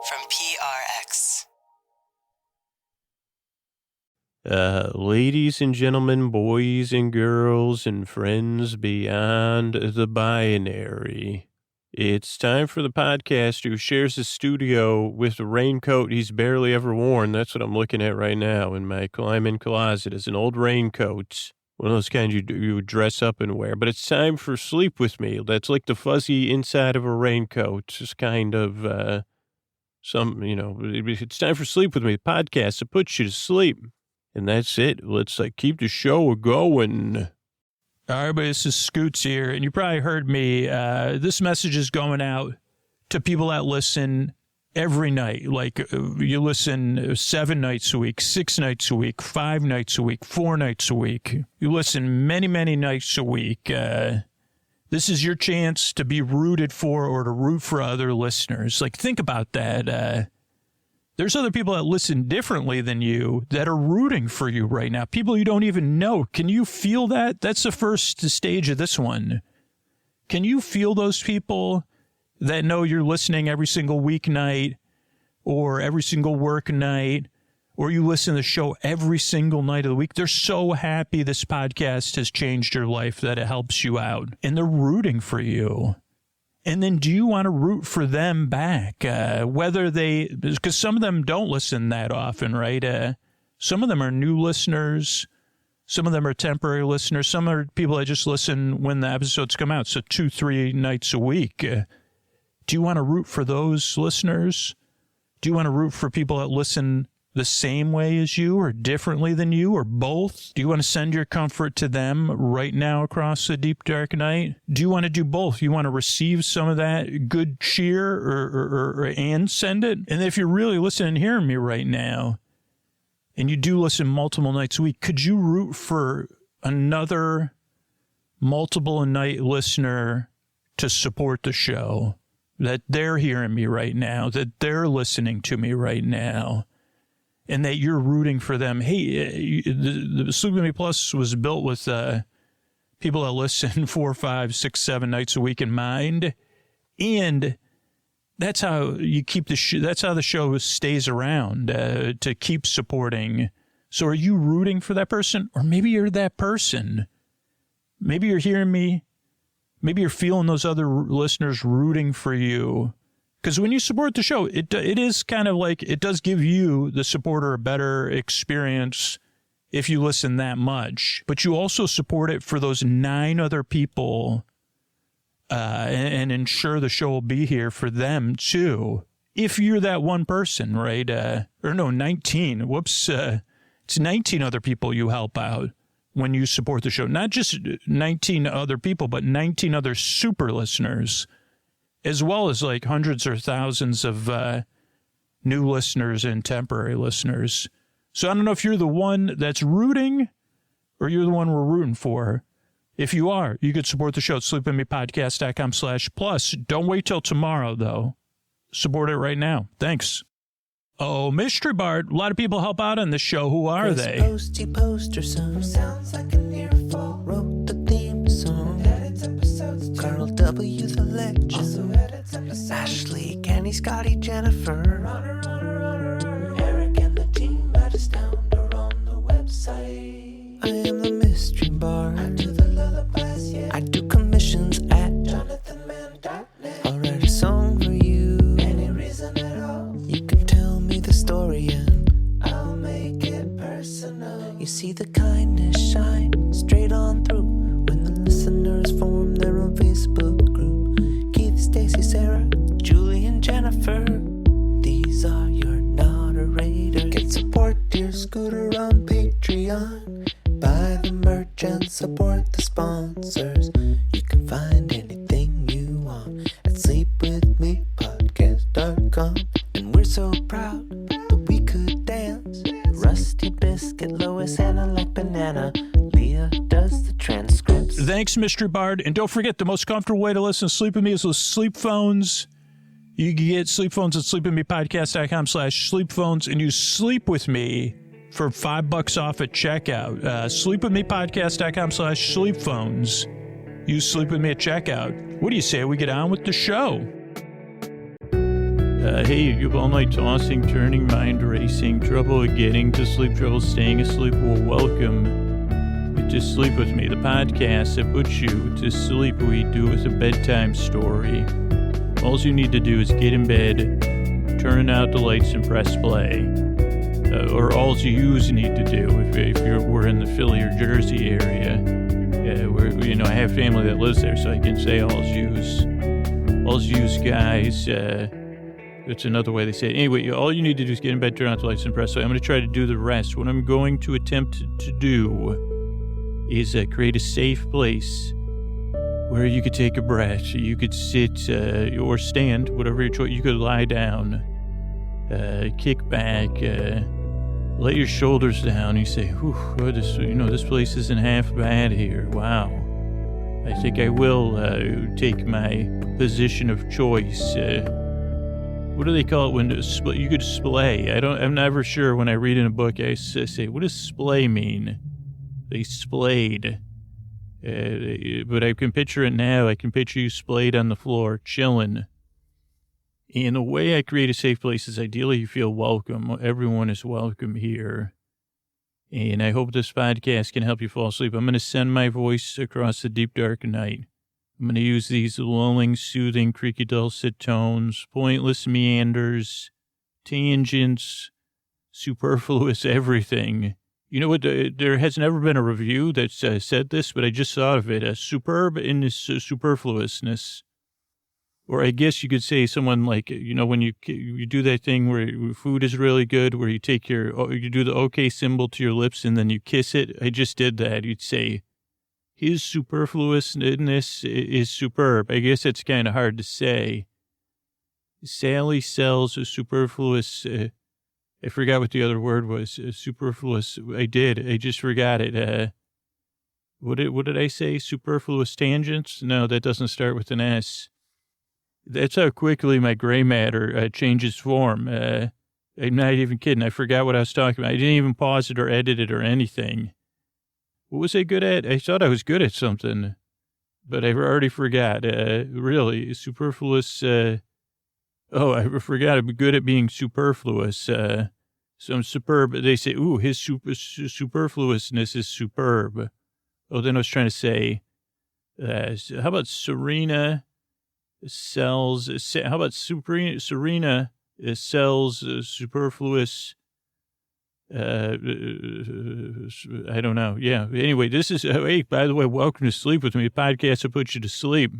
from PRX. Ladies and gentlemen, boys and girls, and friends beyond the binary, it's time for the podcaster who shares his studio with a raincoat he's barely ever worn. That's what I'm looking at right now in my climbing closet. It's an old raincoat, one of those kinds you dress up and wear. But it's time for Sleep With Me. That's like the fuzzy inside of a raincoat. It's just kind of it's time for Sleep With Me, the podcast that puts you to sleep. And that's it. Let's keep the show going. All right, everybody, this is Scoots here, and you probably heard me. This message is going out to people that listen every night. Like, you listen 7 nights a week, 6 nights a week, 5 nights a week, 4 nights a week. You listen many, many nights a week. This is your chance to be rooted for or to root for other listeners. Like, think about that. There's other people that listen differently than you that are rooting for you right now. People you don't even know. Can you feel that? That's the first stage of this one. Can you feel those people that know you're listening every single weeknight or every single work night, or you listen to the show every single night of the week? They're so happy this podcast has changed your life, that it helps you out, and they're rooting for you. And then do you want to root for them back? Because some of them don't listen that often, right? Some of them are new listeners. Some of them are temporary listeners. Some are people that just listen when the episodes come out. So 2-3 nights a week. Do you want to root for those listeners? Do you want to root for people that listen the same way as you or differently than you or both? Do you want to send your comfort to them right now across the deep, dark night? Do you want to do both? You want to receive some of that good cheer or and send it? And if you're really listening and hearing me right now, and you do listen multiple nights a week, could you root for another multiple a night listener to support the show? That they're hearing me right now, that they're listening to me right now, and that you're rooting for them. Hey, the Sleep With Me Plus was built with people that listen 4, 5, 6, 7 nights a week in mind, and that's how you keep that's how the show stays around, to keep supporting. So are you rooting for that person? Or maybe you're that person. Maybe you're hearing me. Maybe you're feeling those other listeners rooting for you. Because when you support the show, it is kind of like, it does give you, the supporter, a better experience if you listen that much. But you also support it for those 9 other people, and ensure the show will be here for them too. If you're that one person, right? 19. Whoops. It's 19 other people you help out when you support the show. Not just 19 other people, but 19 other super listeners, as well as like hundreds or thousands of new listeners and temporary listeners. So I don't know if you're the one that's rooting or you're the one we're rooting for. If you are, you could support the show at sleepwithmepodcast.com/plus. Don't wait till tomorrow, though. Support it right now. Thanks. Oh, Mystery Bart. A lot of people help out on this show. Who are they? Posty poster son sounds like an earful. Wrote the theme song. Edits episodes. Carl W. the legend. Also edits episodes. Ashley, Kenny, Scotty, Jennifer. Runner. Eric and the team at Astound are on the website. I am the Mystery Bart. I do the lullabies, yeah. I do commissions at jonathanmann.net. I'll write a song for you. Any reason at all. You can tell me the story and I'll make it personal. You see the kindness shine straight on through when the listeners form their own Facebook group. Keith, Stacy, Sarah, Julie, and Jennifer. These are your moderators. Get support your scooter on Patreon. Buy the merch and support the sponsors. You can find anything you want at sleepwithmepodcast.com. And we're so proud that we could dance. Rusty Biscuit, Lois, Anna like banana. Leah does the transcripts. Thanks, Mystery Bard. And don't forget, the most comfortable way to listen to Sleep With Me is with sleep phones. You can get sleep phones at sleepwithmepodcast.com/sleep-phones and use Sleep With Me for $5 off at checkout. Sleepwithmepodcast.com/sleep-phones. Use Sleep With Me at checkout. What do you say we get on with the show? Hey, you have all night tossing, turning, mind racing, trouble getting to sleep, trouble staying asleep. Well, welcome to Sleep With Me, the podcast that puts you to sleep. We do with a bedtime story. All you need to do is get in bed, turn out the lights, and press play. Or all you need to do if we're in the Philly or Jersey area. I have family that lives there, so I can say all yous guys. It's another way they say it. Anyway, all you need to do is get in bed, turn out the lights, and press play. I'm going to try to do the rest. What I'm going to attempt to do is create a safe place where you could take a breath. You could sit or stand, whatever your choice. You could lie down, kick back, let your shoulders down. You say, "Whew, this place isn't half bad here. Wow, I think I will take my position of choice." What do they call it when you could splay? I'm never sure when I read in a book. I say, "What does splay mean?" They splayed. But I can picture it now. I can picture you splayed on the floor, chilling. And the way I create a safe place is ideally you feel welcome. Everyone is welcome here. And I hope this podcast can help you fall asleep. I'm going to send my voice across the deep, dark night. I'm going to use these lulling, soothing, creaky, dulcet tones, pointless meanders, tangents, superfluous everything. You know what? There has never been a review that said this, but I just thought of it. Superb in its superfluousness. Or I guess you could say someone like, when you do that thing where food is really good, where you you do the okay symbol to your lips and then you kiss it. I just did that. You'd say, his superfluousness is superb. I guess it's kind of hard to say. Sally sells a superfluous... I forgot what the other word was. Superfluous. I just forgot it. What did I say? Superfluous tangents? No, that doesn't start with an S. That's how quickly my gray matter changes form. I'm not even kidding. I forgot what I was talking about. I didn't even pause it or edit it or anything. What was I good at? I thought I was good at something, but I already forgot. Really, superfluous. I forgot I'm good at being superfluous. So I'm superb. They say, ooh, his superfluousness is superb. Oh, then I was trying to say, how about Serena sells, how about Serena sells superfluous, I don't know. Yeah. Anyway, this is, hey, by the way, welcome to Sleep With Me, a podcast that puts you to sleep.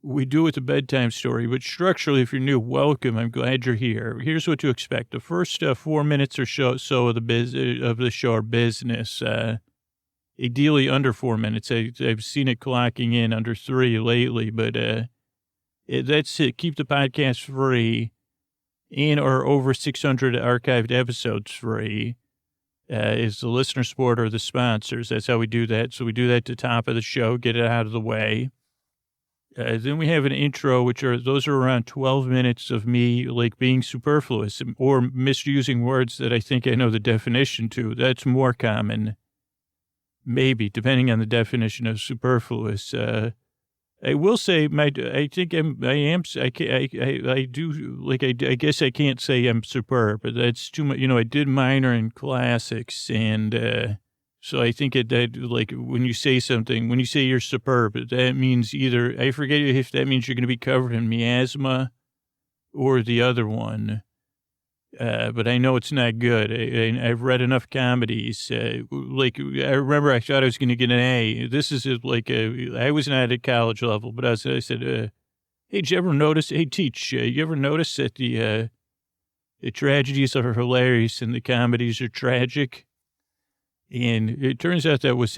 We do it with a bedtime story, but structurally, if you're new, welcome. I'm glad you're here. Here's what to expect. The first 4 minutes or so of the show are business. Ideally under 4 minutes. I've seen it clocking in under 3 lately, but that's it. Keep the podcast free and our over 600 archived episodes free. Is the listener support or the sponsors. That's how we do that. So we do that at the top of the show, get it out of the way. Then we have an intro, those are around 12 minutes of me like being superfluous or misusing words that I think I know the definition to. That's more common, maybe, depending on the definition of superfluous. I will say I guess I can't say I'm superb, but that's too much. I did minor in classics and, so I think that when you say something, when you say you're superb, that means either, I forget if that means you're going to be covered in miasma or the other one. But I know it's not good. I've read enough comedies. I remember I thought I was going to get an A. This is I was not at college level, but I said, hey, did you ever notice, you ever notice that the tragedies are hilarious and the comedies are tragic? And it turns out that was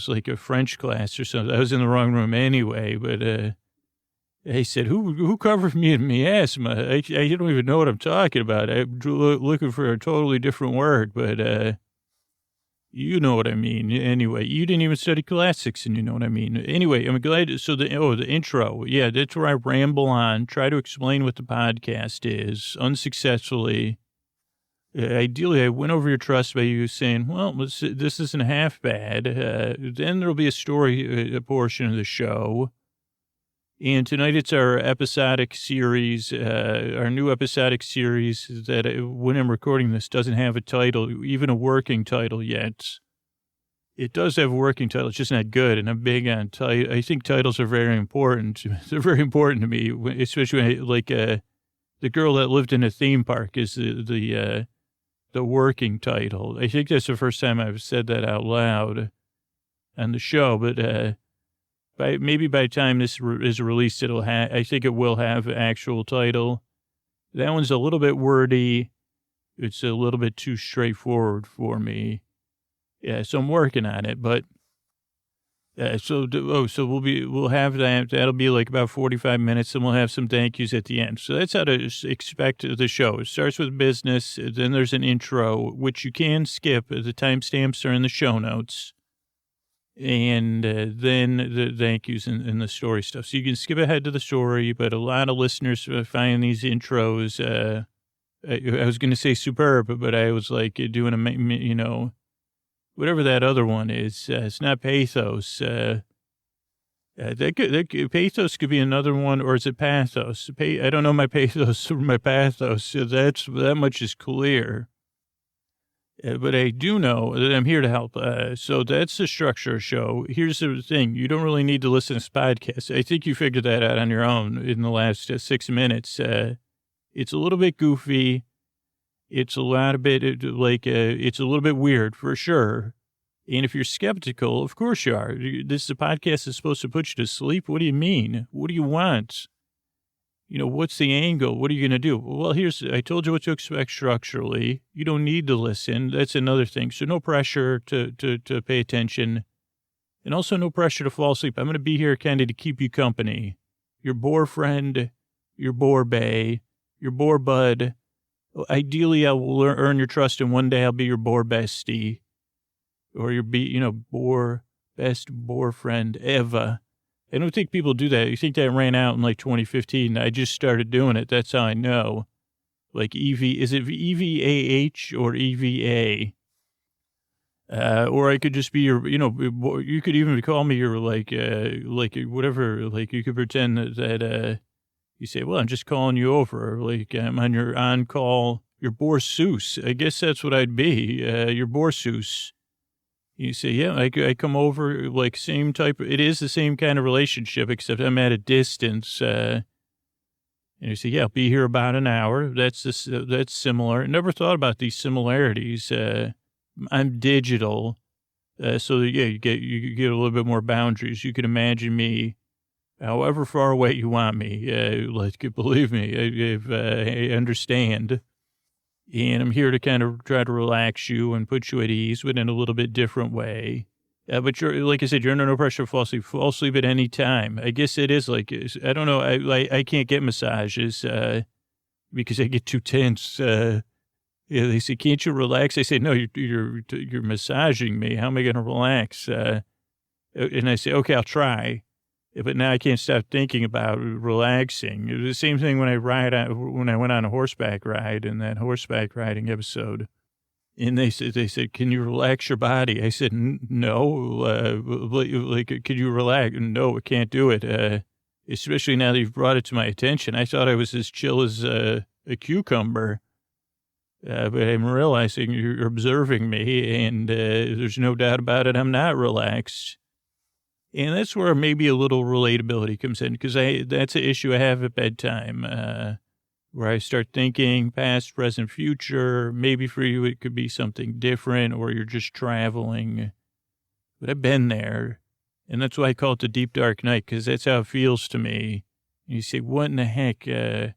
like a French class or something. I was in the wrong room anyway, but I said, who covered me in miasma? I don't even know what I'm talking about. I'm looking for a totally different word, but you know what I mean. Anyway, you didn't even study classics, and you know what I mean. Anyway, I'm glad. So the intro. Yeah, that's where I ramble on, try to explain what the podcast is, unsuccessfully. Ideally, I win over your trust by you saying, well, this isn't half bad. Then there'll be a story portion of the show. And tonight it's our episodic series, our new episodic series that when I'm recording this doesn't have a title, even a working title yet. It does have a working title. It's just not good. And I'm big on I think titles are very important. They're very important to me, especially when the girl that lived in a theme park is the working title. I think that's the first time I've said that out loud on the show, but maybe by the time this is released, I think it will have an actual title. That one's a little bit wordy. It's a little bit too straightforward for me. Yeah, so I'm working on it, but so we'll have that. That'll be like about 45 minutes, and we'll have some thank yous at the end. So that's how to expect the show. It starts with business, then there's an intro, which you can skip. The timestamps are in the show notes. And then the thank yous and the story stuff. So you can skip ahead to the story, but a lot of listeners find these intros, I was going to say superb, but I was like doing whatever that other one is. It's not pathos. Pathos could be another one, or is it pathos? I don't know my pathos or my pathos. So that much is clear. But I do know that I'm here to help. So that's the structure of the show. Here's the thing. You don't really need to listen to this podcast. I think you figured that out on your own in the last 6 minutes. It's a little bit goofy. It's a little bit weird for sure. And if you're skeptical, of course you are. This is a podcast that's supposed to put you to sleep. What do you mean? What do you want? What's the angle? What are you going to do? Well, I told you what to expect structurally. You don't need to listen. That's another thing. So no pressure to pay attention, and also no pressure to fall asleep. I'm going to be here kind of to keep you company. Your bore friend, your bore bae, your bore bud. Ideally, I will earn your trust, and one day I'll be your bore bestie, or your best bore friend ever. I don't think people do that. You think that ran out in like 2015. I just started doing it. That's how I know. Like is it EVAH or EVA? Or I could just be you could even call me your whatever, you could pretend that you say, well, I'm just calling you over. Like I'm on your on-call, your Borsus. I guess that's what I'd be, your Borsus. You say, yeah, I come over, like same type. It is the same kind of relationship, except I'm at a distance. And you say, yeah, I'll be here about an hour. That's similar. Never thought about these similarities. I'm digital. So yeah, you get a little bit more boundaries. You can imagine me however far away you want me. Believe me, I understand. And I'm here to kind of try to relax you and put you at ease, but in a little bit different way. But you're, like I said, you're under no pressure to fall asleep. Fall asleep at any time. I guess it is I don't know. I can't get massages because I get too tense. They say, can't you relax? I say, no, you're massaging me. How am I going to relax? And I say, okay, I'll try. But now I can't stop thinking about relaxing. It was the same thing when I went on a horseback ride in that horseback riding episode. And they said, can you relax your body? I said, no. Could you relax? No, I can't do it. Especially now that you've brought it to my attention. I thought I was as chill as a cucumber. But I'm realizing you're observing me, and there's no doubt about it. I'm not relaxed. And that's where maybe a little relatability comes in, because that's an issue I have at bedtime, where I start thinking past, present, future. Maybe for you it could be something different, or you're just traveling. But I've been there, and that's why I call it the deep, dark night, because that's how it feels to me. And you say, what in the heck? I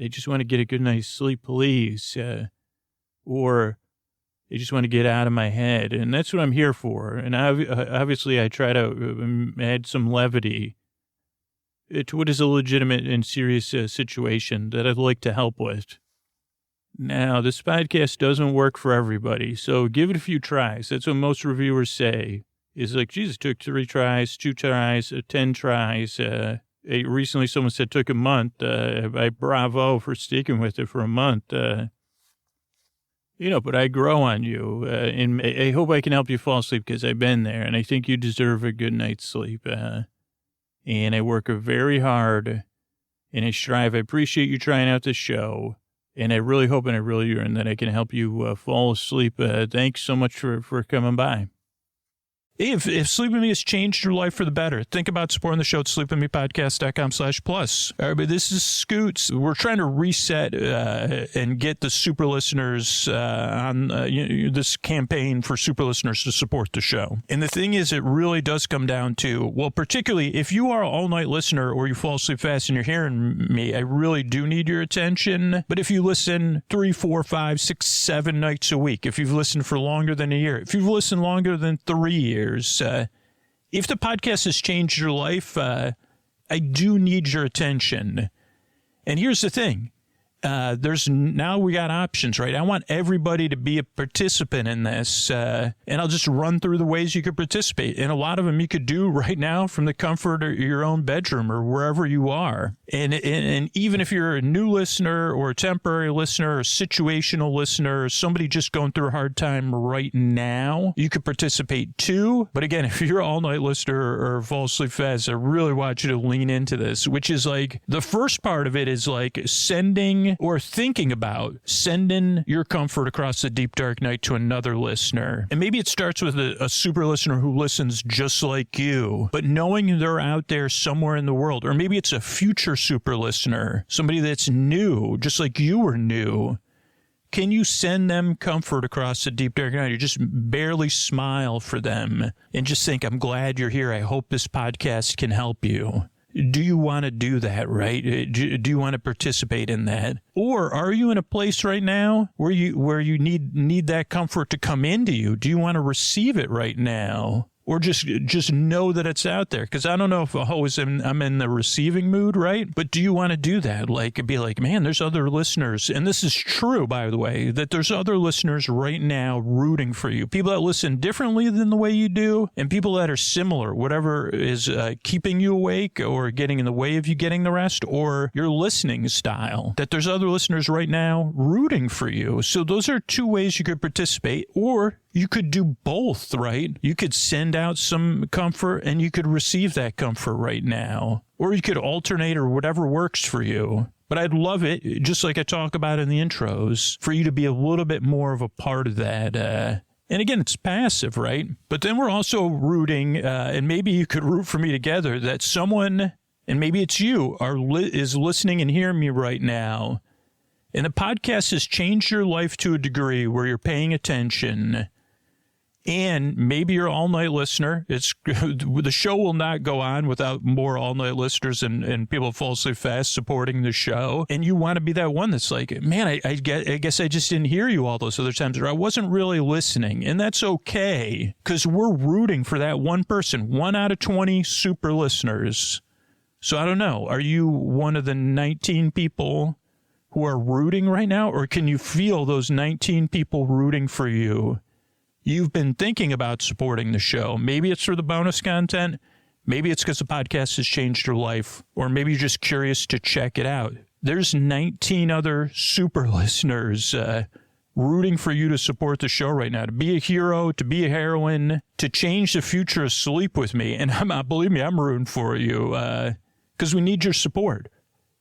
just want to get a good night's sleep, please. Or I just want to get out of my head. And that's what I'm here for. And obviously I try to add some levity to what is a legitimate and serious situation that I'd like to help with. Now, this podcast doesn't work for everybody, so give it a few tries. That's what most reviewers say. Is like, Jesus, took 3 tries, 2 tries, 10 tries. Recently someone said took a month. Bravo for sticking with it for a month. But I grow on you, and I hope I can help you fall asleep, because I've been there, and I think you deserve a good night's sleep. and I work very hard, and I strive. I appreciate you trying out this show, and I really hope and I really yearn that I can help you fall asleep. Thanks so much for coming by. Hey, if Sleep With Me has changed your life for the better, think about supporting the show at sleepwithmepodcast.com/plus. All right, but this is Scoots. We're trying to reset and get the super listeners on this campaign for super listeners to support the show. And the thing is, it really does come down to, well, particularly if you are an all-night listener or you fall asleep fast and you're hearing me, I really do need your attention. But if you listen 3, 4, 5, 6, 7 nights a week, if you've listened for longer than a year, if you've listened longer than 3 years, if the podcast has changed your life, I do need your attention. And here's the thing. Now we got options, right? I want everybody to be a participant in this, and I'll just run through the ways you could participate. And a lot of them you could do right now from the comfort of your own bedroom or wherever you are. And even if you're a new listener or a temporary listener or a situational listener or somebody just going through a hard time right now, you could participate too. But again, if you're an all-night listener or fall asleep fast, I really want you to lean into this, which is like the first part of it is like sending or thinking about sending your comfort across the deep, dark night to another listener. And maybe it starts with a super listener who listens just like you, but knowing they're out there somewhere in the world, or maybe it's a future super listener, somebody that's new, just like you were new. Can you send them comfort across the deep, dark night? You just barely smile for them and just think, I'm glad you're here. I hope this podcast can help you. Do you want to do that, right? Do you want to participate in that? Or are you in a place right now where you need that comfort to come into you? Do you want to receive it right now? Or just know that it's out there? Because I don't know if I'm in the receiving mood, right? But do you want to do that? Like, be like, man, there's other listeners. And this is true, by the way, that there's other listeners right now rooting for you. People that listen differently than the way you do, and people that are similar, whatever is keeping you awake or getting in the way of you getting the rest, or your listening style, that there's other listeners right now rooting for you. So those are 2 ways you could participate, or you could do both, right? You could send out some comfort and you could receive that comfort right now. Or you could alternate or whatever works for you. But I'd love it, just like I talk about in the intros, for you to be a little bit more of a part of that. And again, it's passive, right? But then we're also rooting, and maybe you could root for me together, that someone, and maybe it's you, is listening and hearing me right now. And the podcast has changed your life to a degree where you're paying attention. And maybe you're an all-night listener. The show will not go on without more all-night listeners and people fall asleep fast supporting the show. And you want to be that one that's like, man, I guess I just didn't hear you all those other times, or I wasn't really listening. And that's okay, because we're rooting for that one person, 1 out of 20 super listeners. So I don't know. Are you one of the 19 people who are rooting right now, or can you feel those 19 people rooting for you? You've been thinking about supporting the show. Maybe it's for the bonus content. Maybe it's because the podcast has changed your life, or maybe you're just curious to check it out. There's 19 other super listeners rooting for you to support the show right now, to be a hero, to be a heroine, to change the future of Sleep With Me. And believe me, I'm rooting for you because we need your support.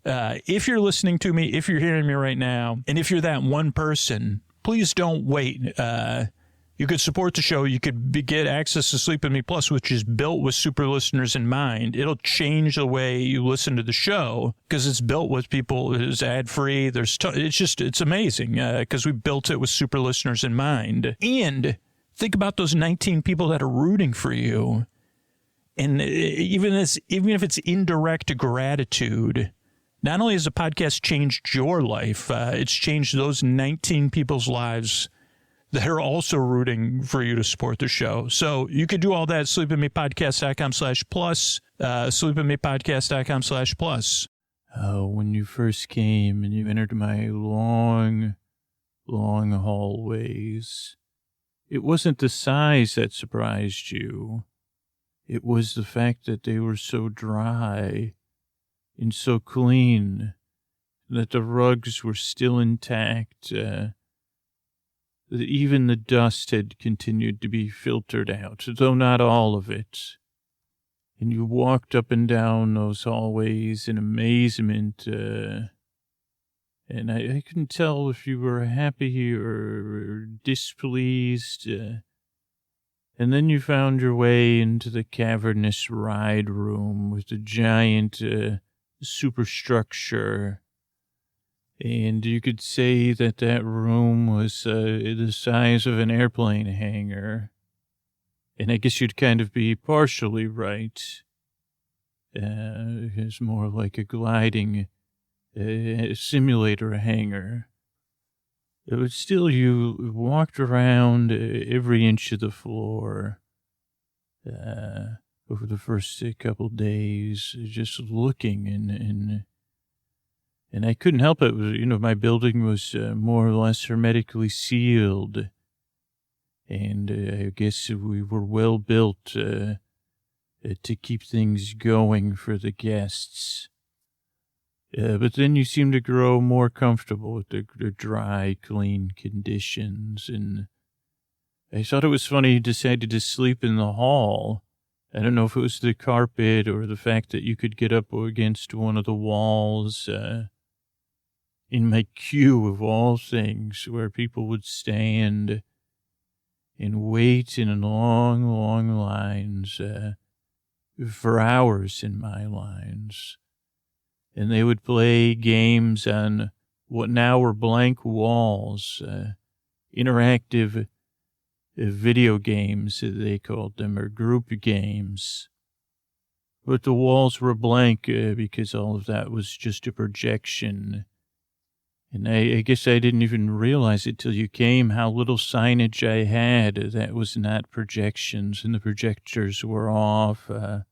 If you're listening to me, if you're hearing me right now, and if you're that one person, please don't wait. You could support the show. You could get access to Sleep With Me Plus, which is built with super listeners in mind. It'll change the way you listen to the show because it's built with people. It's ad-free. It's amazing because we built it with super listeners in mind. And think about those 19 people that are rooting for you. And even if it's indirect gratitude, not only has the podcast changed your life, it's changed those 19 people's lives that are also rooting for you to support the show. So you could do all that at sleepwithmepodcast.com/plus, sleepwithmepodcast.com/plus. When you first came and you entered my long hallways, it wasn't the size that surprised you. It was the fact that they were so dry and so clean, that the rugs were still intact, even the dust had continued to be filtered out, though not all of it. And you walked up and down those hallways in amazement, and I couldn't tell if you were happy or displeased. And then you found your way into the cavernous ride room with the giant superstructure. And you could say that that room was the size of an airplane hangar. And I guess you'd kind of be partially right. It's more like a gliding simulator hangar. But still, you walked around every inch of the floor over the first couple days, just looking, and I couldn't help it. My building was more or less hermetically sealed, and I guess we were well built to keep things going for the guests. But then you seemed to grow more comfortable with the dry, clean conditions, and I thought it was funny you decided to sleep in the hall. I don't know if it was the carpet or the fact that you could get up against one of the walls in my queue of all things, where people would stand and wait in long, long lines for hours in my lines. And they would play games on what now were blank walls, interactive video games, they called them, or group games. But the walls were blank because all of that was just a projection. And I guess I didn't even realize it till you came, how little signage I had that was not projections, and the projectors were off. I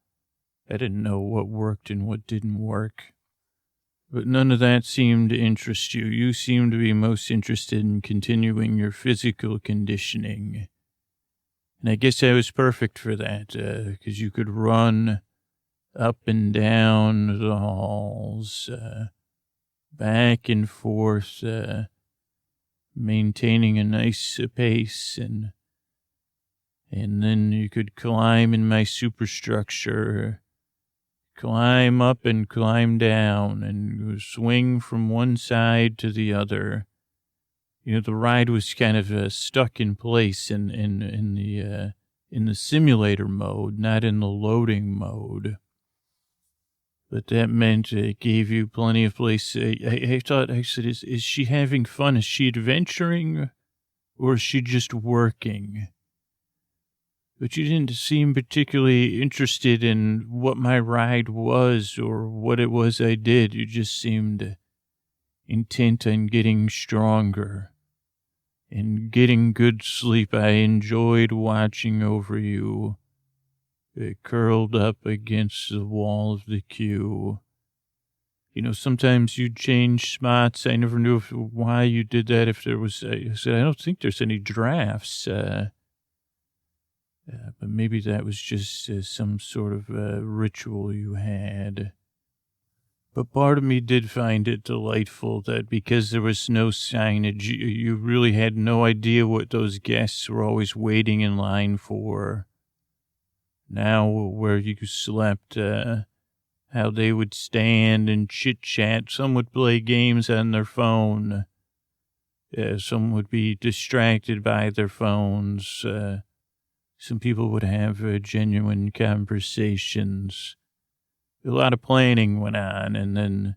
didn't know what worked and what didn't work. But none of that seemed to interest you. You seemed to be most interested in continuing your physical conditioning. And I guess I was perfect for that, because you could run up and down the halls, back and forth, maintaining a nice pace, and then you could climb in my superstructure, climb up and climb down, and swing from one side to the other. The ride was kind of stuck in place in the simulator mode, not in the loading mode. But that meant it gave you plenty of place. I thought, I said, is she having fun? Is she adventuring, or is she just working? But you didn't seem particularly interested in what my ride was or what it was I did. You just seemed intent on getting stronger and getting good sleep. I enjoyed watching over you, curled up against the wall of the queue. Sometimes you'd change spots. I never knew why you did that. If there was, I said, I don't think there's any drafts. But maybe that was just some sort of ritual you had. But part of me did find it delightful that because there was no signage, you really had no idea what those guests were always waiting in line for. Now, where you slept, how they would stand and chit-chat. Some would play games on their phone. Some would be distracted by their phones. Some people would have genuine conversations. A lot of planning went on, and then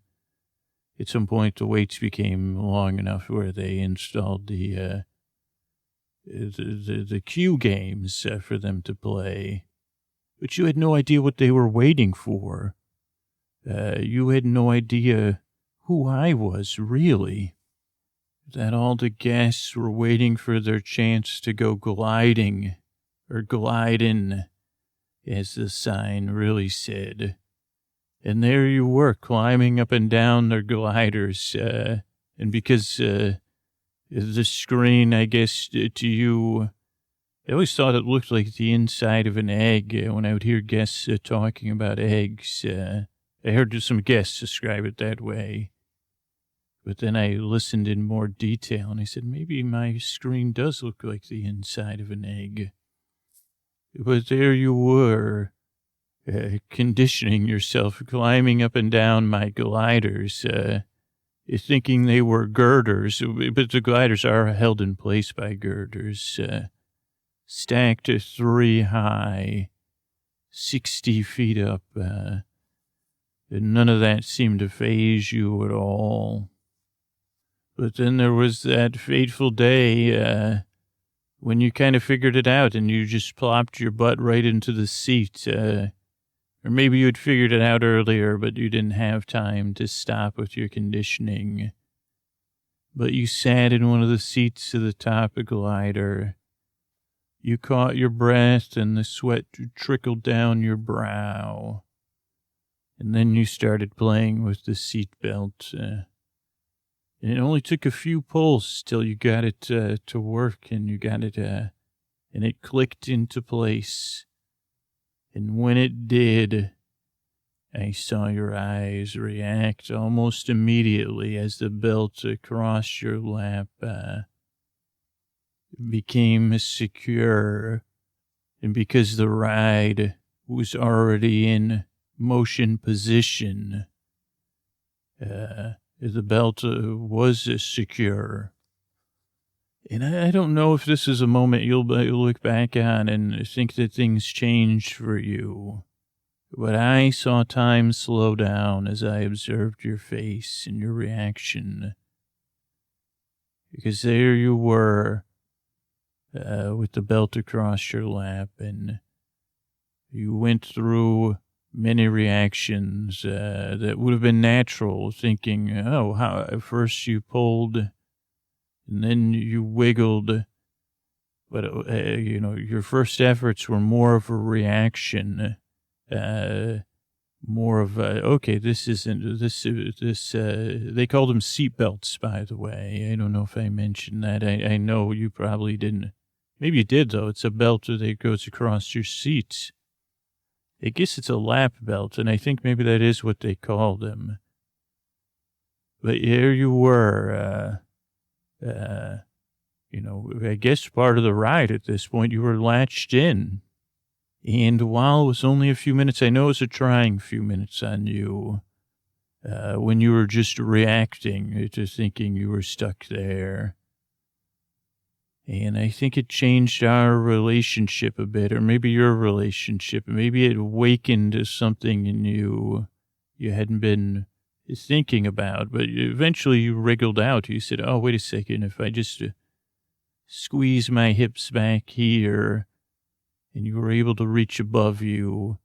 at some point the waits became long enough where they installed the queue games for them to play. But you had no idea what they were waiting for. You had no idea who I was, really. That all the guests were waiting for their chance to go gliding, or glidin', as the sign really said. And there you were, climbing up and down their gliders. And because the screen, I guess, to you, I always thought it looked like the inside of an egg when I would hear guests talking about eggs. I heard some guests describe it that way. But then I listened in more detail, and I said, maybe my screen does look like the inside of an egg. But there you were, conditioning yourself, climbing up and down my gliders, thinking they were girders, but the gliders are held in place by girders, stacked 3 high, 60 feet up. And none of that seemed to faze you at all. But then there was that fateful day when you kind of figured it out and you just plopped your butt right into the seat. Or maybe you had figured it out earlier, but you didn't have time to stop with your conditioning. But you sat in one of the seats of the top of glider. You caught your breath and the sweat trickled down your brow. And then you started playing with the seatbelt. And it only took a few pulls till you got it to work, and you got it, and it clicked into place. And when it did, I saw your eyes react almost immediately as the belt across your lap became secure. And because the ride was already in motion position, the belt was secure. And I don't know if this is a moment you'll look back on and think that things changed for you. But I saw time slow down as I observed your face and your reaction. Because there you were, with the belt across your lap, and you went through many reactions that would have been natural, thinking, oh, how at first you pulled, and then you wiggled, but, your first efforts were more of a reaction, more of, okay, this isn't, they called them seatbelts, by the way. I don't know if I mentioned that. I know you probably didn't. Maybe you did, though. It's a belt that goes across your seats. I guess it's a lap belt, and I think maybe that is what they call them. But here you were, I guess part of the ride at this point, you were latched in. And while it was only a few minutes, I know it was a trying few minutes on you, when you were just reacting to thinking you were stuck there. And I think it changed our relationship a bit, or maybe your relationship. Maybe it awakened something in you hadn't been thinking about, but eventually you wriggled out. You said, oh, wait a second, if I just squeeze my hips back here, and you were able to reach above you,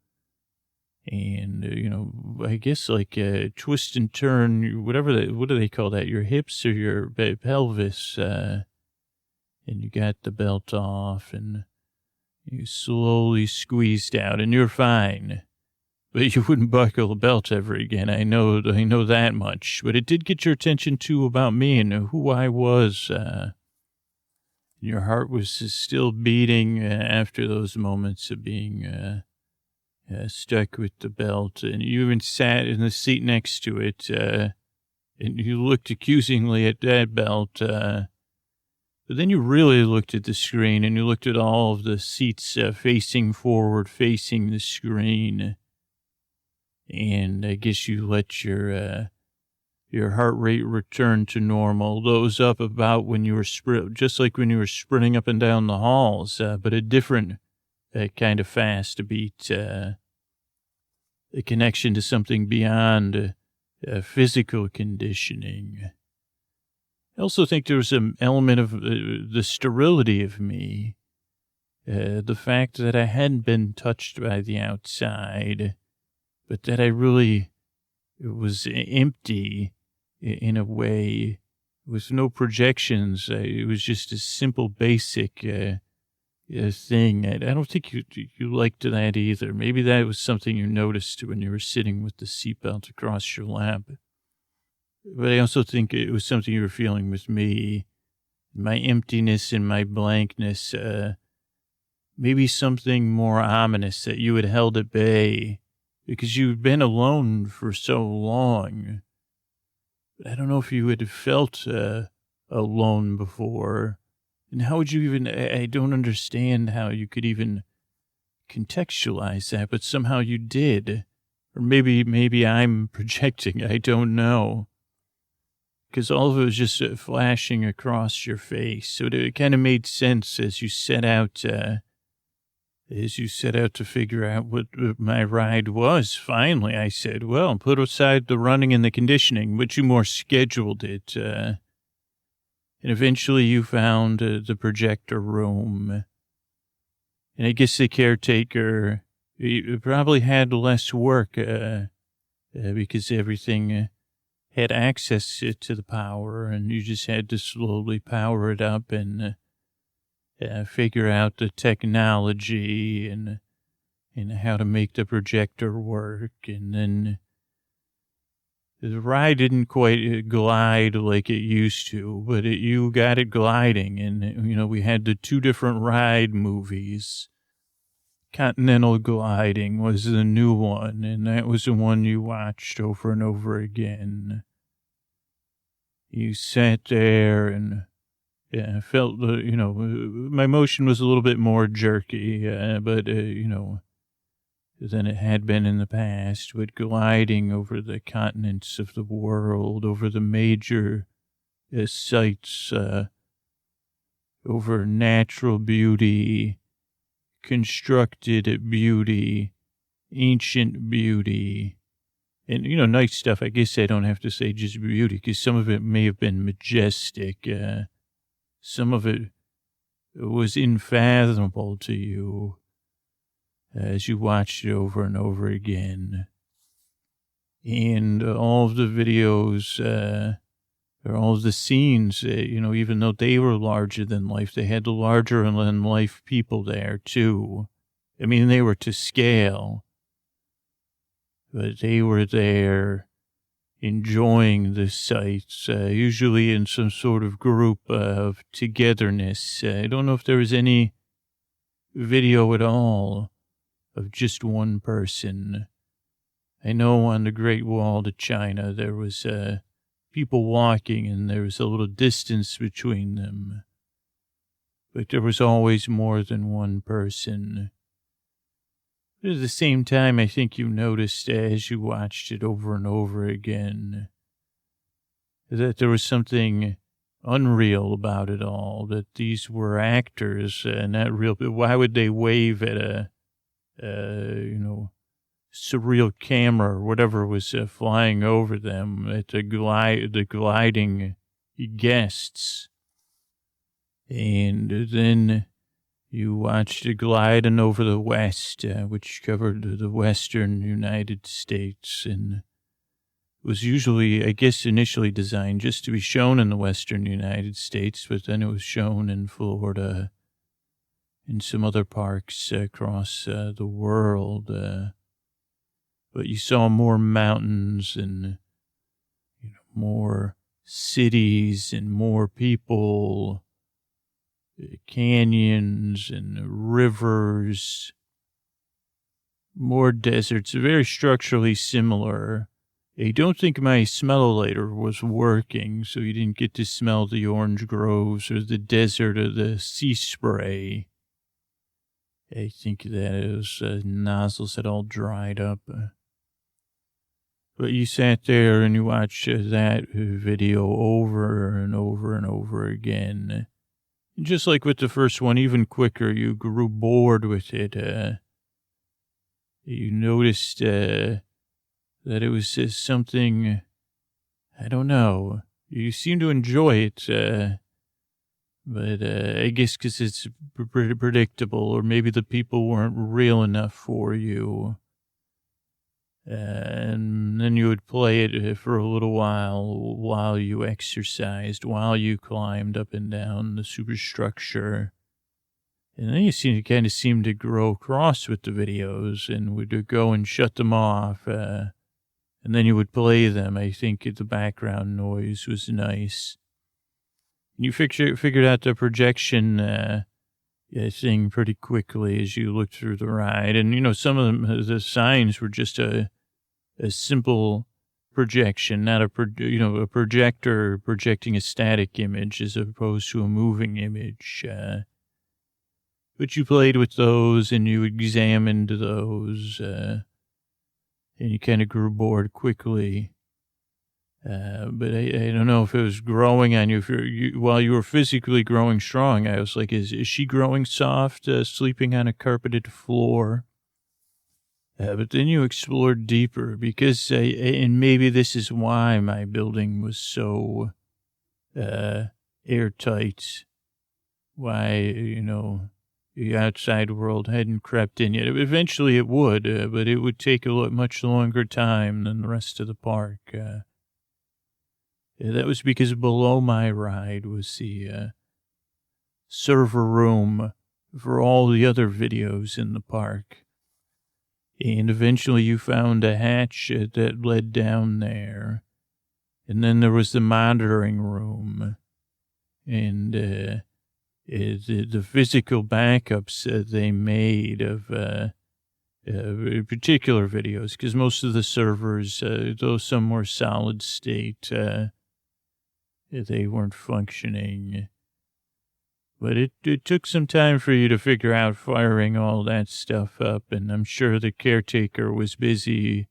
and, I guess like twist and turn, what do they call that? Your hips or your pelvis, and you got the belt off, and you slowly squeezed out, and you're fine. But you wouldn't buckle the belt ever again. I know that much. But it did get your attention, too, about me and who I was. Your heart was still beating after those moments of being stuck with the belt. And you even sat in the seat next to it, and you looked accusingly at that belt. But then you really looked at the screen, and you looked at all of the seats facing forward, facing the screen. And I guess you let your heart rate return to normal. Those up about when you were just like when you were sprinting up and down the halls, but a different kind of fast beat, a connection to something beyond physical conditioning. I also think there was an element of the sterility of me, the fact that I hadn't been touched by the outside, but that I really was empty in a way, with no projections. It was just a simple, basic thing. I don't think you liked that either. Maybe that was something you noticed when you were sitting with the seatbelt across your lap. But I also think it was something you were feeling with me, my emptiness and my blankness, maybe something more ominous that you had held at bay because you'd been alone for so long. I don't know if you had felt alone before. And how would you even, I don't understand how you could even contextualize that, but somehow you did. Or maybe I'm projecting. I don't know. Because all of it was just flashing across your face. So it kind of made sense as you set out to figure out what my ride was. Finally, I said, well, put aside the running and the conditioning, but you more scheduled it. And eventually you found the projector room. And I guess the caretaker probably had less work because everything had access to the power, and you just had to slowly power it up and figure out the technology and how to make the projector work. And then the ride didn't quite glide like it used to, but you got it gliding. And, we had the two different ride movies. Continental Gliding was the new one, and that was the one you watched over and over again. You sat there and felt, my motion was a little bit more jerky, but than it had been in the past, but gliding over the continents of the world, over the major sites, over natural beauty, constructed beauty, ancient beauty, and, nice stuff. I guess I don't have to say just beauty, because some of it may have been majestic. Some of it was unfathomable to you as you watched it over and over again. And all of the videos, or all of the scenes, even though they were larger than life, they had the larger than life people there too. I mean, they were to scale, but they were there enjoying the sights, usually in some sort of group of togetherness. I don't know if there was any video at all of just one person. I know on the Great Wall to China, there was people walking, and there was a little distance between them. But there was always more than one person. But at the same time, I think you noticed as you watched it over and over again that there was something unreal about it all, that these were actors, not real. But why would they wave at a surreal camera or whatever was flying over them at the gliding guests? And then you watched it gliding over the West, which covered the Western United States, and was usually, I guess, initially designed just to be shown in the Western United States, but then it was shown in Florida and some other parks across the world. But you saw more mountains and more cities and more people, canyons and rivers, more deserts, very structurally similar. I don't think my smellonator was working, so you didn't get to smell the orange groves or the desert or the sea spray. I think that those nozzles had all dried up. But you sat there and you watched that video over and over and over again. And just like with the first one, even quicker, you grew bored with it. You noticed that it was just something, I don't know. You seem to enjoy it, but I guess because it's predictable, or maybe the people weren't real enough for you. And then you would play it for a little while you exercised, while you climbed up and down the superstructure. And then you kind of seemed to grow cross with the videos and would go and shut them off. And then you would play them. I think the background noise was nice. You figured out the projection thing pretty quickly as you looked through the ride. And, some of them, the signs were just a simple projection, not a projector projecting a static image as opposed to a moving image. But you played with those and you examined those, and you kind of grew bored quickly. But I don't know if it was growing on you, while you were physically growing strong. I was like, is she growing soft, sleeping on a carpeted floor? But then you explored deeper because, and maybe this is why my building was so airtight. Why, the outside world hadn't crept in yet. Eventually it would, but it would take a much longer time than the rest of the park. That was because below my ride was the server room for all the other videos in the park. And eventually you found a hatch that led down there. And then there was the monitoring room. And the physical backups they made of particular videos. Because most of the servers, though some were solid state, they weren't functioning. But it took some time for you to figure out firing all that stuff up, and I'm sure the caretaker was busy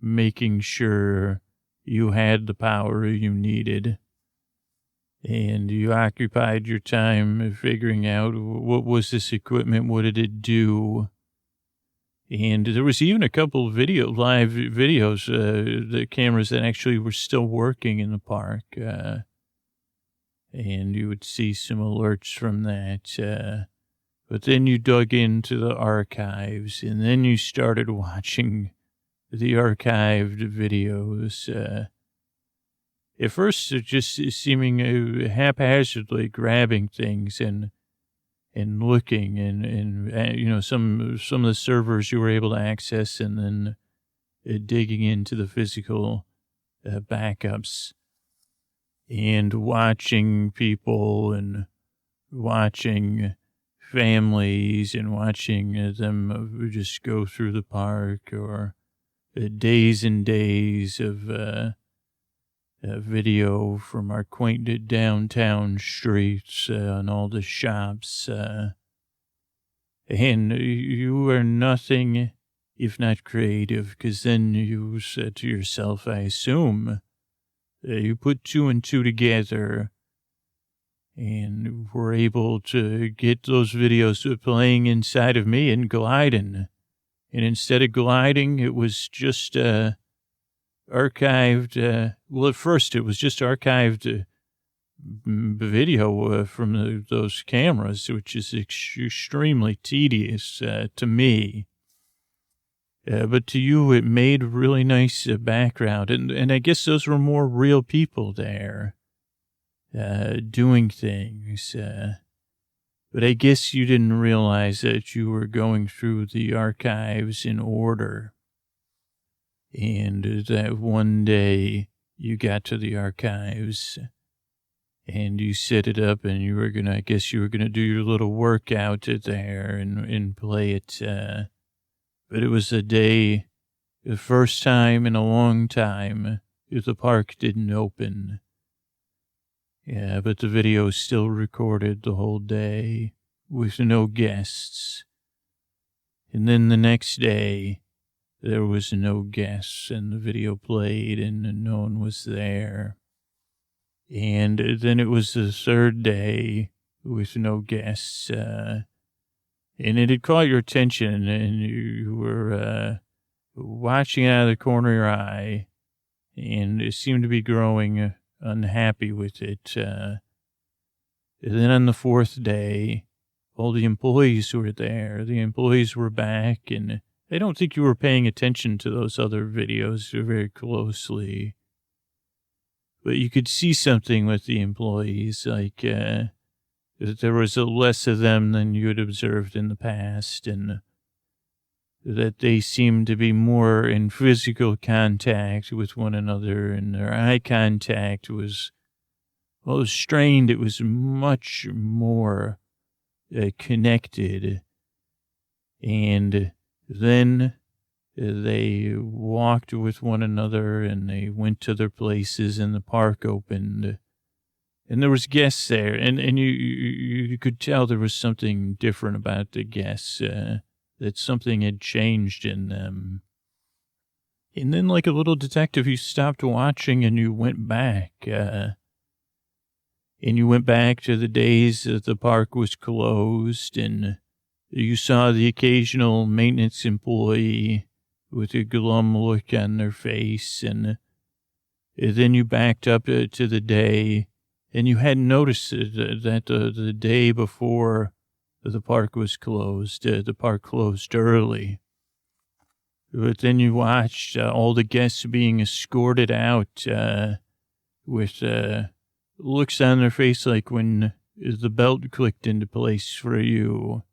making sure you had the power you needed. And you occupied your time figuring out what was this equipment, what did it do? And there was even a couple of live videos, the cameras that actually were still working in the park. And you would see some alerts from that. But then you dug into the archives, and then you started watching the archived videos. At first, just seeming haphazardly grabbing things and looking, and some of the servers you were able to access, and then digging into the physical backups. And watching people and watching families and watching them just go through the park, or days and days of video from our quaint downtown streets and all the shops. And you are nothing if not creative, because then you said to yourself, I assume, you put two and two together and were able to get those videos playing inside of me and Glidin. And instead of gliding, it was just archived. Well, at first it was just archived video from those cameras, which is extremely tedious to me. But to you, it made really nice background. And I guess those were more real people there doing things. But I guess you didn't realize that you were going through the archives in order. And that one day you got to the archives and you set it up, and you were going to do your little workout there and play it. But it was the first time in a long time, the park didn't open. Yeah, but the video still recorded the whole day with no guests. And then the next day, there was no guests, and the video played, and no one was there. And then it was the third day with no guests, and it had caught your attention, and you were watching out of the corner of your eye, and it seemed to be growing unhappy with it. And then on the fourth day, all the employees were there. The employees were back, and I don't think you were paying attention to those other videos very closely. But you could see something with the employees, like that there was less of them than you had observed in the past, and that they seemed to be more in physical contact with one another, and their eye contact was strained. It was much more connected. And then they walked with one another, and they went to their places, and the park opened. And there was guests there, and you could tell there was something different about the guests, that something had changed in them. And then, like a little detective, you stopped watching and you went back. And you went back to the days that the park was closed, and you saw the occasional maintenance employee with a glum look on their face. And then you backed up to the day, and you hadn't noticed that the day before the park was closed, the park closed early. But then you watched all the guests being escorted out with looks on their face like when the belt clicked into place for you,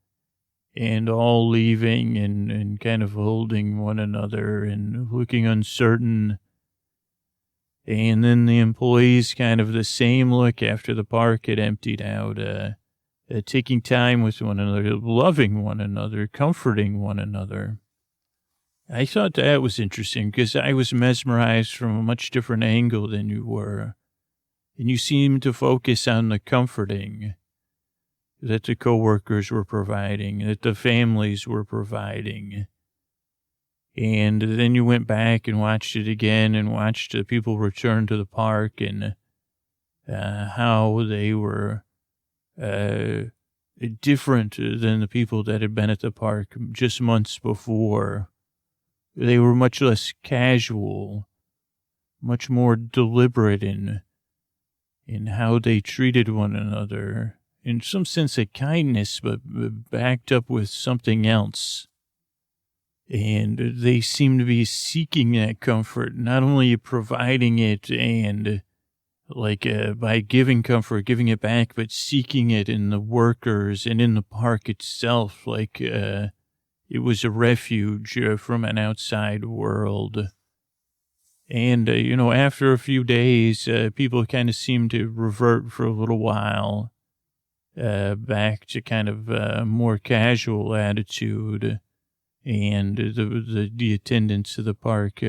and all leaving and kind of holding one another and looking uncertain. And then the employees kind of the same look after the park had emptied out, taking time with one another, loving one another, comforting one another. I thought that was interesting because I was mesmerized from a much different angle than you were. And you seemed to focus on the comforting that the coworkers were providing, that the families were providing. And then you went back and watched it again and watched the people return to the park and how they were different than the people that had been at the park just months before. They were much less casual, much more deliberate in how they treated one another. In some sense of kindness, but backed up with something else. And they seem to be seeking that comfort, not only providing it and by giving comfort, giving it back, but seeking it in the workers and in the park itself, it was a refuge from an outside world. And, after a few days, people kind of seemed to revert for a little while back to kind of a more casual attitude. And the attendance of the park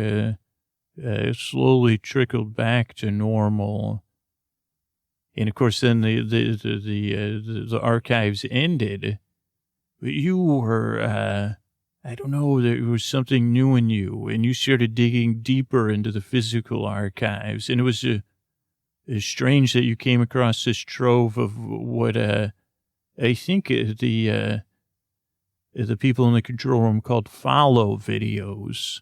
slowly trickled back to normal. And, of course, then the archives ended. But you were, I don't know, there was something new in you, and you started digging deeper into the physical archives. And it was strange that you came across this trove of what I think the people in the control room called follow videos.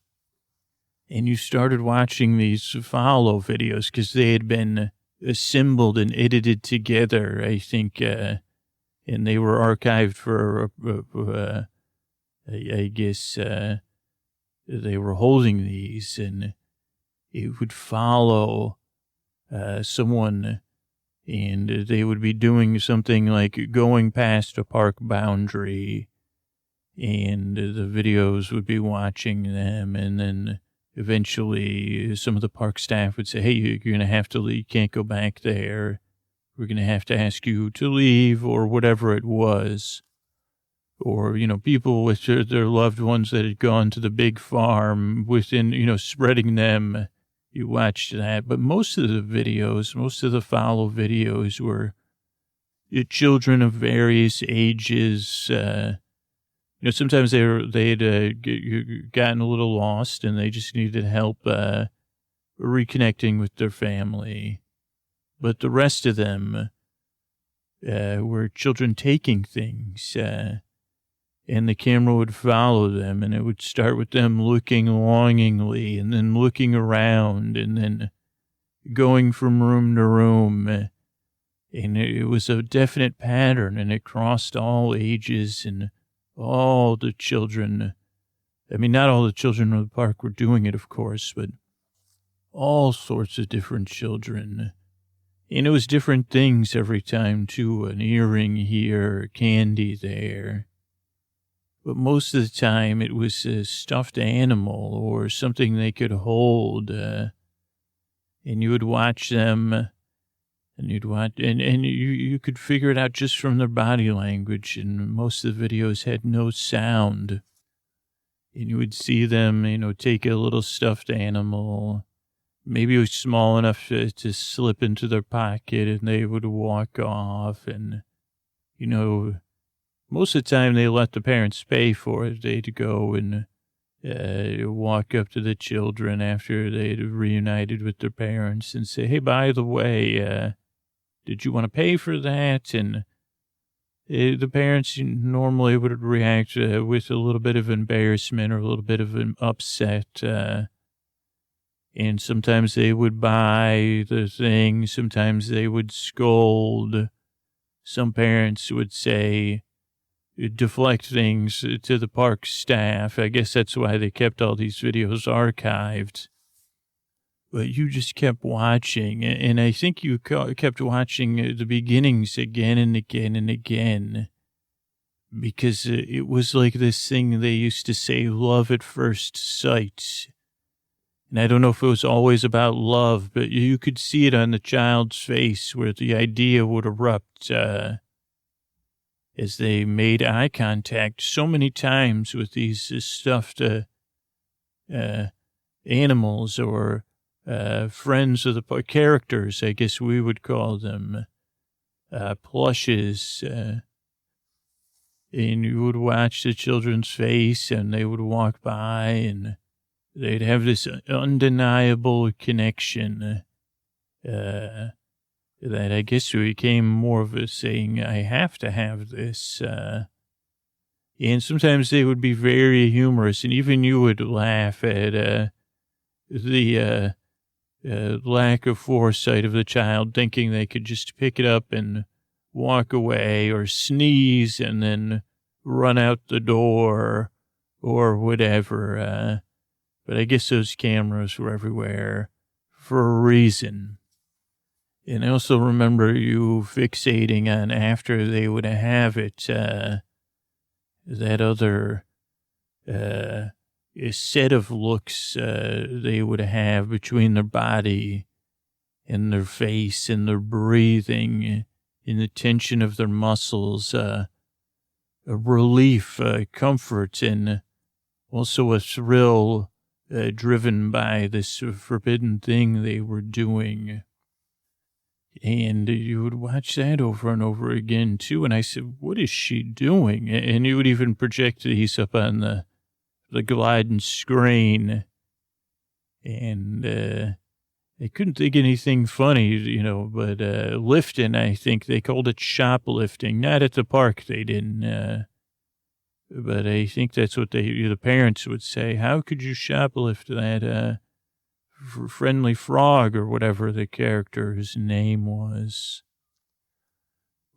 And you started watching these follow videos because they had been assembled and edited together, I think, and they were archived for, I guess, they were holding these, and it would follow someone, and they would be doing something like going past a park boundary, and the videos would be watching them, and then eventually some of the park staff would say, hey, you're going to have to leave, you can't go back there. We're going to have to ask you to leave, or whatever it was. Or, people with their loved ones that had gone to the big farm within, spreading them. You watched that. But most of the videos, most of the follow videos were children of various ages. Sometimes they'd gotten a little lost and they just needed help reconnecting with their family. But the rest of them were children taking things, and the camera would follow them, and it would start with them looking longingly, and then looking around, and then going from room to room. And it was a definite pattern, and it crossed all ages and all the children. I mean, not all the children of the park were doing it, of course, but all sorts of different children. And it was different things every time, too. An earring here, candy there. But most of the time, it was a stuffed animal or something they could hold. And you would watch them, and you could figure it out just from their body language. And most of the videos had no sound. And you would see them, take a little stuffed animal maybe it was small enough to slip into their pocket, and they would walk off. And, you know, most of the time they let the parents pay for it. They'd go and walk up to the children after they'd reunited with their parents and say, hey, by the way, did you want to pay for that? And the parents normally would react with a little bit of embarrassment or a little bit of an upset. And sometimes they would buy the thing. Sometimes they would scold. Some parents would say, deflect things to the park staff. I guess that's why they kept all these videos archived. But you just kept watching, and I think you kept watching the beginnings again and again and again, because it was like this thing they used to say, love at first sight. And I don't know if it was always about love, but you could see it on the child's face where the idea would erupt as they made eye contact so many times with these stuffed animals or friends of the characters, I guess we would call them, plushes. And you would watch the children's face, and they would walk by, and they'd have this undeniable connection that I guess became more of a saying, I have to have this. And sometimes they would be very humorous, and even you would laugh at the lack of foresight of the child, thinking they could just pick it up and walk away or sneeze and then run out the door or whatever. But I guess those cameras were everywhere for a reason. And I also remember you fixating on after they would have it, that other a set of looks they would have between their body and their face and their breathing and the tension of their muscles, a relief, comfort, and also a thrill driven by this forbidden thing they were doing. And you would watch that over and over again, too. And I said, what is she doing? And you would even project these up on the Glidin screen. And I couldn't think anything funny, you know, but lifting, I think they called it shoplifting. Not at the park, they didn't. But I think that's what the parents would say. How could you shoplift that friendly frog or whatever the character's name was?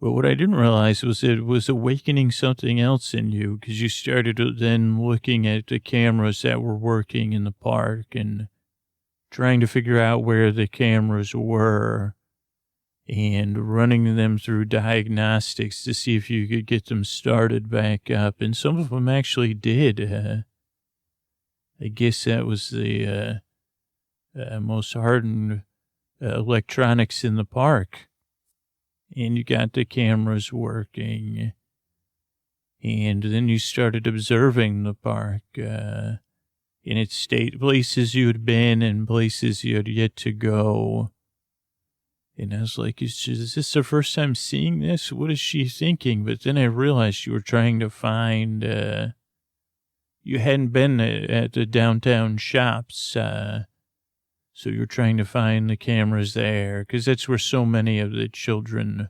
But what I didn't realize was it was awakening something else in you, because you started then looking at the cameras that were working in the park and trying to figure out where the cameras were and running them through diagnostics to see if you could get them started back up. And some of them actually did. I guess that was the most hardened electronics in the park. And you got the cameras working. And then you started observing the park in its state, places you had been and places you had yet to go. And I was like, is this her first time seeing this? What is she thinking? But then I realized you were trying to find, you hadn't been at the downtown shops, so you're trying to find the cameras there, because that's where so many of the children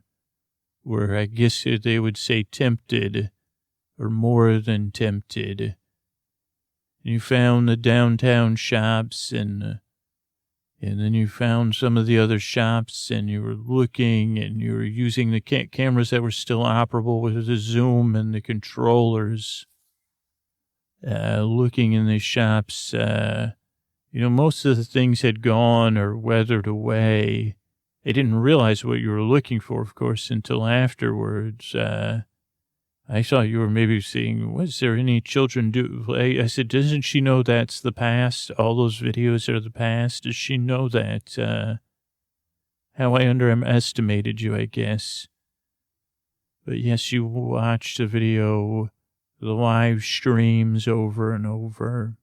were, I guess they would say, tempted, or more than tempted. And you found the downtown shops, and then you found some of the other shops, and you were looking, and you were using the cameras that were still operable with the zoom and the controllers, looking in the shops. You know, most of the things had gone or weathered away. I didn't realize what you were looking for, of course, until afterwards. I thought you were maybe saying, was there any children do? I said, doesn't she know that's the past? All those videos are the past. Does she know that? How I underestimated you, I guess. But yes, you watched the video, the live streams over and over.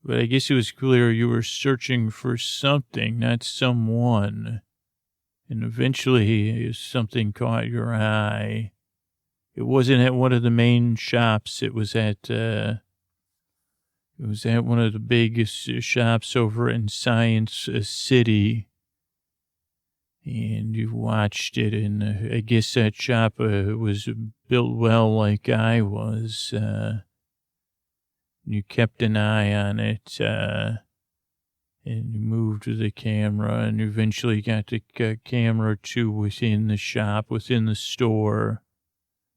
But I guess it was clear you were searching for something, not someone. And eventually something caught your eye. It wasn't at one of the main shops. It was at one of the biggest shops over in Science City. And you watched it, and I guess that shop was built well like I was. You kept an eye on it, and you moved the camera, and you eventually got the camera to within the shop, within the store.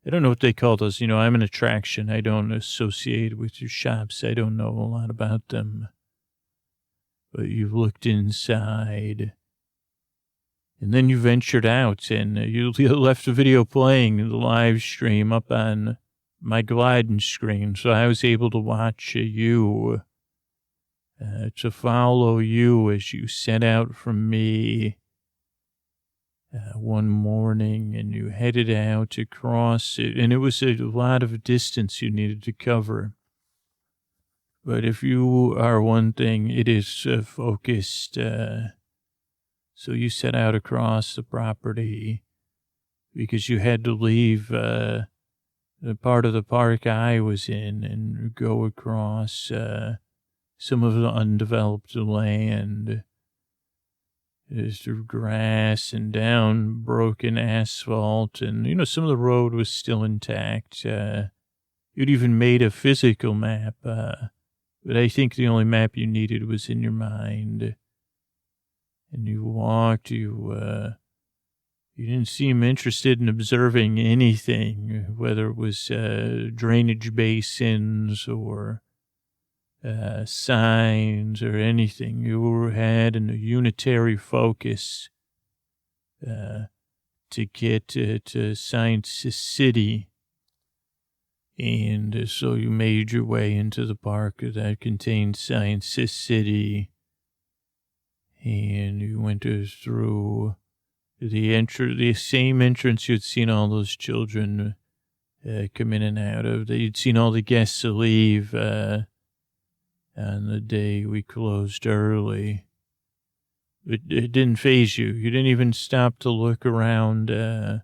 I don't know what they call those. You know, I'm an attraction. I don't associate with your shops. I don't know a lot about them. But you looked inside. And then you ventured out, and you left the video playing, the live stream up on my Glidin screen. So I was able to watch you, to follow you as you set out from me one morning, and you headed out across it. And it was a lot of distance you needed to cover. But if you are one thing, it is focused. So you set out across the property because you had to leave the part of the park I was in and go across some of the undeveloped land. There's through grass and down broken asphalt, and, you know, some of the road was still intact. You'd even made a physical map, but I think the only map you needed was in your mind. And you walked, you didn't seem interested in observing anything, whether it was drainage basins or signs or anything. You had a unitary focus to get to Science City. And so you made your way into the park that contained Science City. And you went through the same entrance you'd seen all those children come in and out of. You'd seen all the guests leave on the day we closed early. It didn't faze you. You didn't even stop to look around the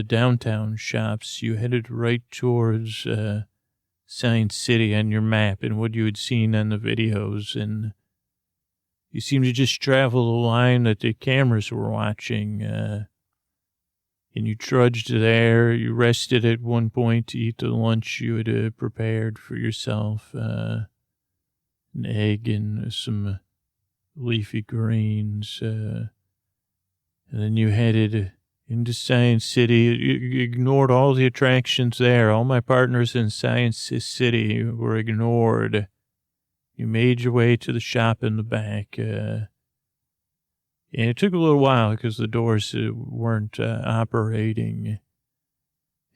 downtown shops. You headed right towards Science City on your map and what you had seen on the videos, and you seemed to just travel the line that the cameras were watching, and you trudged there. You rested at one point to eat the lunch you had prepared for yourself, an egg and some leafy greens, and then you headed into Science City. You ignored all the attractions there. All my partners in Science City were ignored. You made your way to the shop in the back, and it took a little while because the doors weren't operating,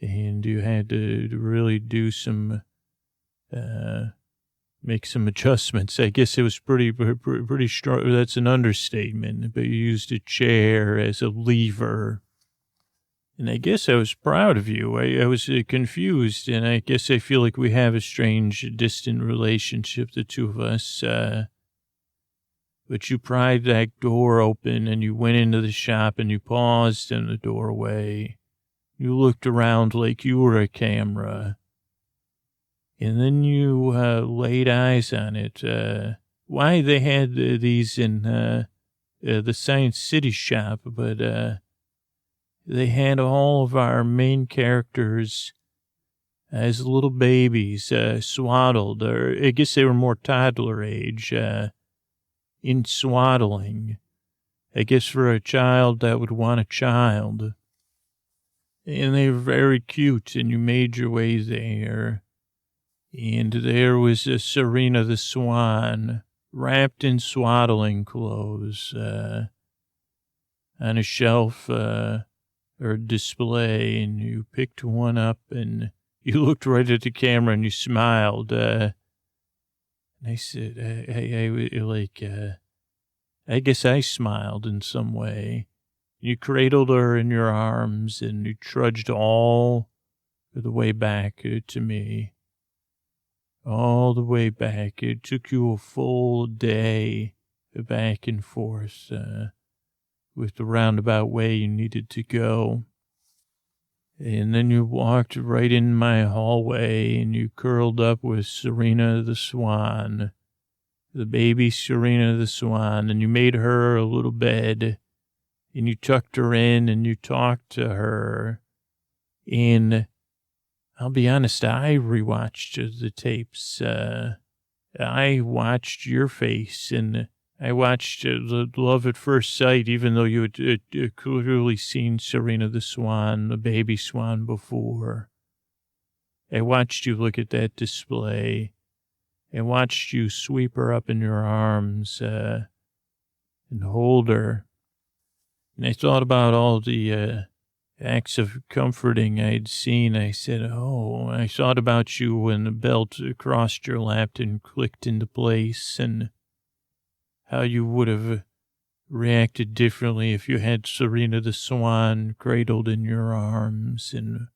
and you had to really do some, make some adjustments. I guess it was pretty strong. That's an understatement, but you used a chair as a lever. And I guess I was proud of you. I was confused, and I guess I feel like we have a strange, distant relationship, the two of us. But you pried that door open, and you went into the shop, and you paused in the doorway. You looked around like you were a camera. And then you laid eyes on it. Why they had these in the Science City shop, but they had all of our main characters as little babies, swaddled, or I guess they were more toddler age, in swaddling. I guess for a child that would want a child. And they were very cute, and you made your way there. And there was Serena the Swan, wrapped in swaddling clothes, on a shelf, or display, and you picked one up, and you looked right at the camera, and you smiled. And I said, I guess I smiled in some way. You cradled her in your arms, and you trudged all the way back to me. all the way back. It took you a full day back and forth with the roundabout way you needed to go. And then you walked right in my hallway and you curled up with Serena the Swan, the baby Serena the Swan, and you made her a little bed and you tucked her in and you talked to her. And I'll be honest, I rewatched the tapes. I watched your face and I watched the Love at First Sight, even though you had clearly seen Serena the Swan, the baby swan, before. I watched you look at that display. I watched you sweep her up in your arms and hold her. And I thought about all the acts of comforting I'd seen. I said, oh, I thought about you when the belt crossed your lap and clicked into place, and how you would have reacted differently if you had Serena the Swan cradled in your arms. And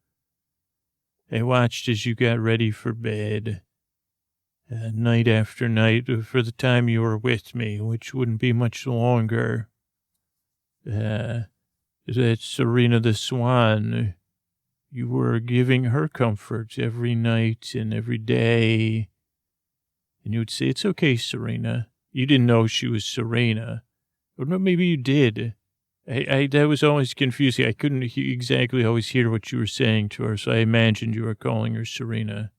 I watched as you got ready for bed, night after night, for the time you were with me, which wouldn't be much longer. That Serena the Swan, you were giving her comfort every night and every day. And you would say, it's okay, Serena. You didn't know she was Serena. Or no, maybe you did. That was always confusing. I couldn't exactly always hear what you were saying to her, so I imagined you were calling her Serena.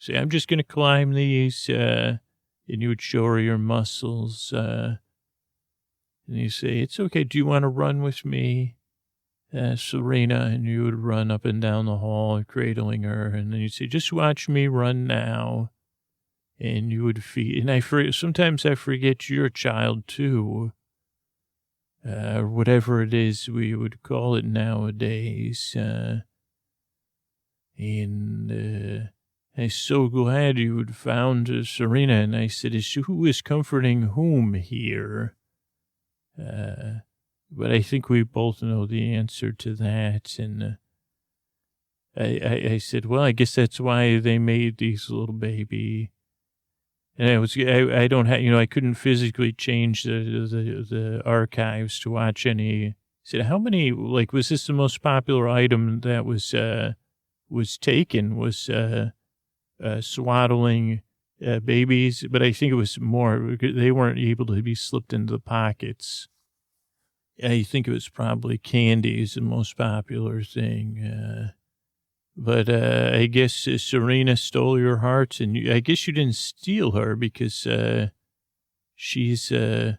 Say, I'm just going to climb these, and you would show her your muscles, and you say, it's okay, do you want to run with me, Serena? And you would run up and down the hall, cradling her, and then you'd say, just watch me run now. And you would feed, and sometimes I forget you're a child too, or whatever it is we would call it nowadays. And I'm so glad you had found Serena. And I said, who is comforting whom here? But I think we both know the answer to that. And I said, well, I guess that's why they made these little baby. And I don't have, I couldn't physically change the archives to watch any. I said, how many, was this the most popular item that was taken, was swaddling babies? But I think it was more, they weren't able to be slipped into the pockets. I think it was probably candy is the most popular thing. But I guess Serena stole your heart, and I guess you didn't steal her because she's... but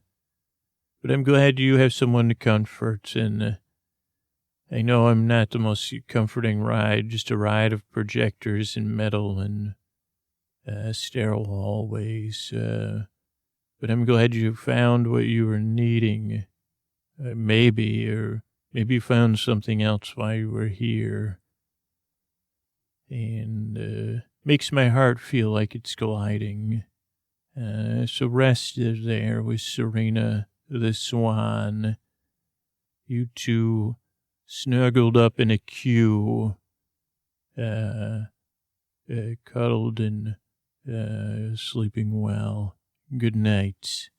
I'm glad you have someone to comfort, and I know I'm not the most comforting ride, just a ride of projectors and metal and sterile hallways. But I'm glad you found what you were needing, maybe you found something else while you were here. And makes my heart feel like it's gliding. So rest there with Serena the Swan. You two snuggled up in a queue, cuddled and sleeping well. Good night.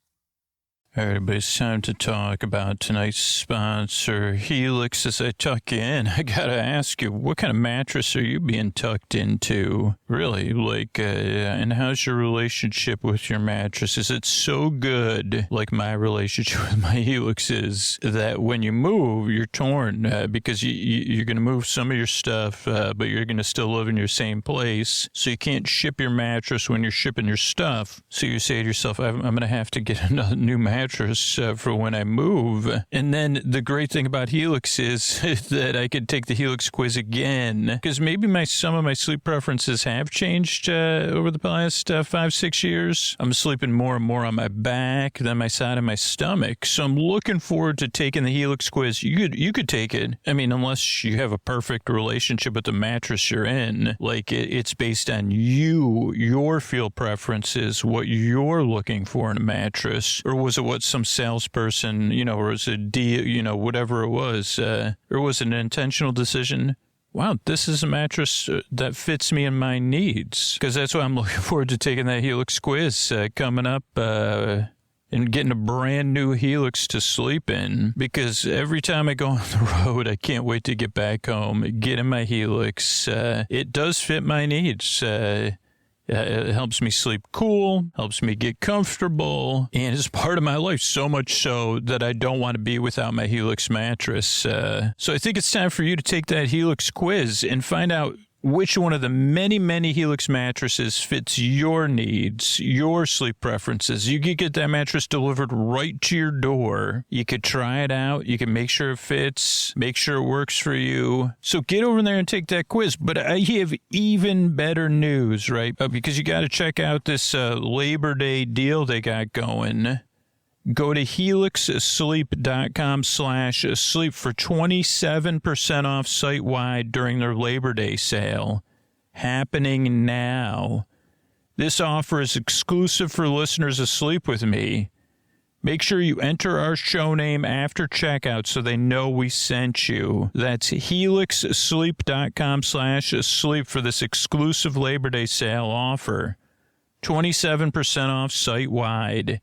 All right, everybody, it's time to talk about tonight's sponsor, Helix. As I tuck in, I gotta ask you, what kind of mattress are you being tucked into? Really, and how's your relationship with your mattress? Is it so good, like my relationship with my Helix is, that when you move, you're torn because you're gonna move some of your stuff, but you're gonna still live in your same place, so you can't ship your mattress when you're shipping your stuff. So you say to yourself, I'm gonna have to get another new mattress for when I move. And then the great thing about Helix is that I could take the Helix quiz again, because maybe some of my sleep preferences have changed over the past 5-6 years. I'm sleeping more and more on my back than my side of my stomach. So I'm looking forward to taking the Helix quiz. You could take it. I mean, unless you have a perfect relationship with the mattress you're in, it's based on your feel preferences, what you're looking for in a mattress, or was it what some salesperson, or was it whatever it was, or was it an intentional decision? wow, this is a mattress that fits me and my needs. Because that's why I'm looking forward to taking that Helix quiz coming up and getting a brand new Helix to sleep in. Because every time I go on the road, I can't wait to get back home, get in my Helix. It does fit my needs. It helps me sleep cool, helps me get comfortable, and it's part of my life, so much so that I don't want to be without my Helix mattress. So I think it's time for you to take that Helix quiz and find out which one of the many, many Helix mattresses fits your needs, your sleep preferences. You could get that mattress delivered right to your door. You could try it out. You can make sure it fits, make sure it works for you. So get over there and take that quiz. But I have even better news, right? Because you got to check out this Labor Day deal they got going. Go to helixsleep.com/sleep for 27% off site-wide during their Labor Day sale. Happening now. This offer is exclusive for listeners of Sleep With Me. Make sure you enter our show name after checkout so they know we sent you. That's helixsleep.com/sleep for this exclusive Labor Day sale offer. 27% off site-wide.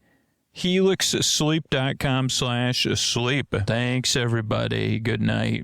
helixsleep.com/sleep. Thanks, everybody. Good night.